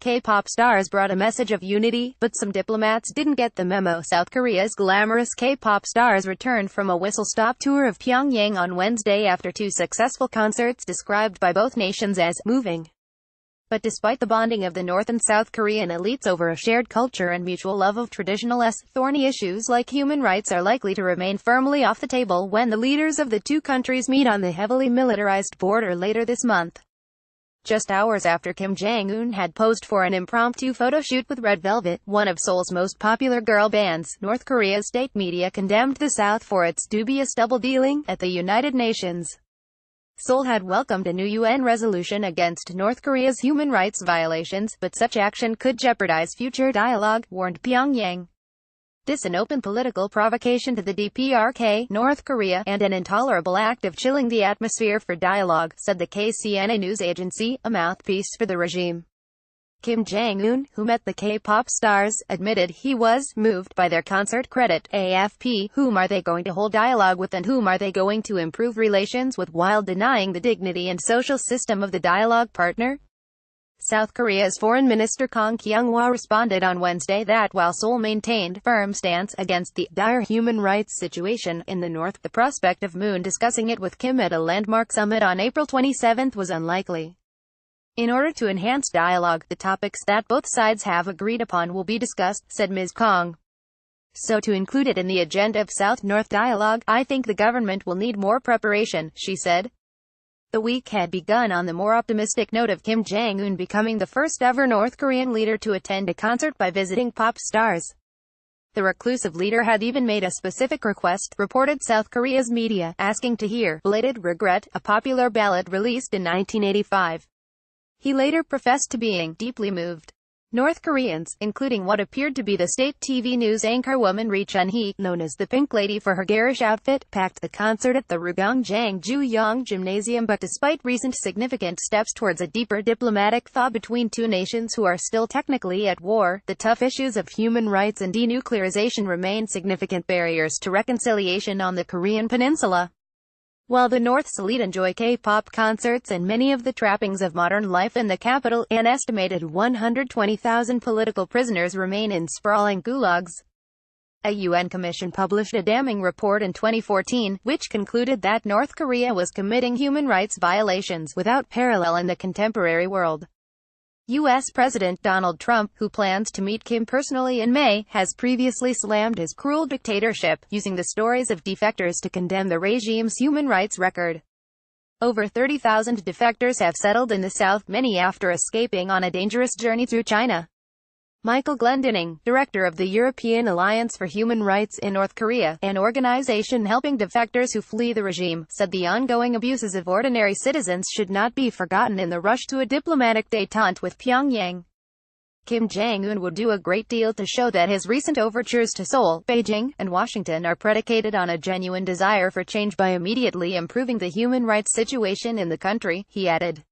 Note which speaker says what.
Speaker 1: K-pop stars brought a message of unity, but some diplomats didn't get the memo. South Korea's glamorous K-pop stars returned from a whistle-stop tour of Pyongyang on Wednesday after two successful concerts described by both nations as moving. But despite the bonding of the North and South Korean elites over a shared culture and mutual love of traditional thorny issues like human rights are likely to remain firmly off the table when the leaders of the two countries meet on the heavily militarized border later this month. Just hours after Kim Jong-un had posed for an impromptu photoshoot with Red Velvet, one of Seoul's most popular girl bands, North Korea's state media condemned the South for its dubious double-dealing at the United Nations. Seoul had welcomed a new UN resolution against North Korea's human rights violations, but such action could jeopardize future dialogue, warned Pyongyang. This an open political provocation to the DPRK, North Korea, and an intolerable act of chilling the atmosphere for dialogue, said the KCNA news agency, a mouthpiece for the regime. Kim Jong-un, who met the K-pop stars, admitted he was moved by their concert. Credit AFP, whom are they going to hold dialogue with and whom are they going to improve relations with while denying the dignity and social system of the dialogue partner? South Korea's Foreign Minister Kang Kyung-hwa responded on Wednesday that while Seoul maintained firm stance against the dire human rights situation in the North, the prospect of Moon discussing it with Kim at a landmark summit on April 27 was unlikely. In order to enhance dialogue, the topics that both sides have agreed upon will be discussed, said Ms. Kang. So to include it in the agenda of South-North dialogue, I think the government will need more preparation, she said. The week had begun on the more optimistic note of Kim Jong-un becoming the first-ever North Korean leader to attend a concert by visiting pop stars. The reclusive leader had even made a specific request, reported South Korea's media, asking to hear "Belated Regret," a popular ballad released in 1985. He later professed to being deeply moved. North Koreans, including what appeared to be the state TV news anchor woman Ri Chun-hee, known as the Pink Lady for her garish outfit, packed the concert at the Rugang-Jang-Ju-Yong Gymnasium. But despite recent significant steps towards a deeper diplomatic thaw between two nations who are still technically at war, the tough issues of human rights and denuclearization remain significant barriers to reconciliation on the Korean peninsula. While the North's elite enjoy K-pop concerts and many of the trappings of modern life in the capital, an estimated 120,000 political prisoners remain in sprawling gulags. A UN commission published a damning report in 2014, which concluded that North Korea was committing human rights violations without parallel in the contemporary world. U.S. President Donald Trump, who plans to meet Kim personally in May, has previously slammed his cruel dictatorship, using the stories of defectors to condemn the regime's human rights record. Over 30,000 defectors have settled in the South, many after escaping on a dangerous journey through China. Michael Glendinning, director of the European Alliance for Human Rights in North Korea, an organization helping defectors who flee the regime, said the ongoing abuses of ordinary citizens should not be forgotten in the rush to a diplomatic détente with Pyongyang. Kim Jong-un would do a great deal to show that his recent overtures to Seoul, Beijing, and Washington are predicated on a genuine desire for change by immediately improving the human rights situation in the country, he added.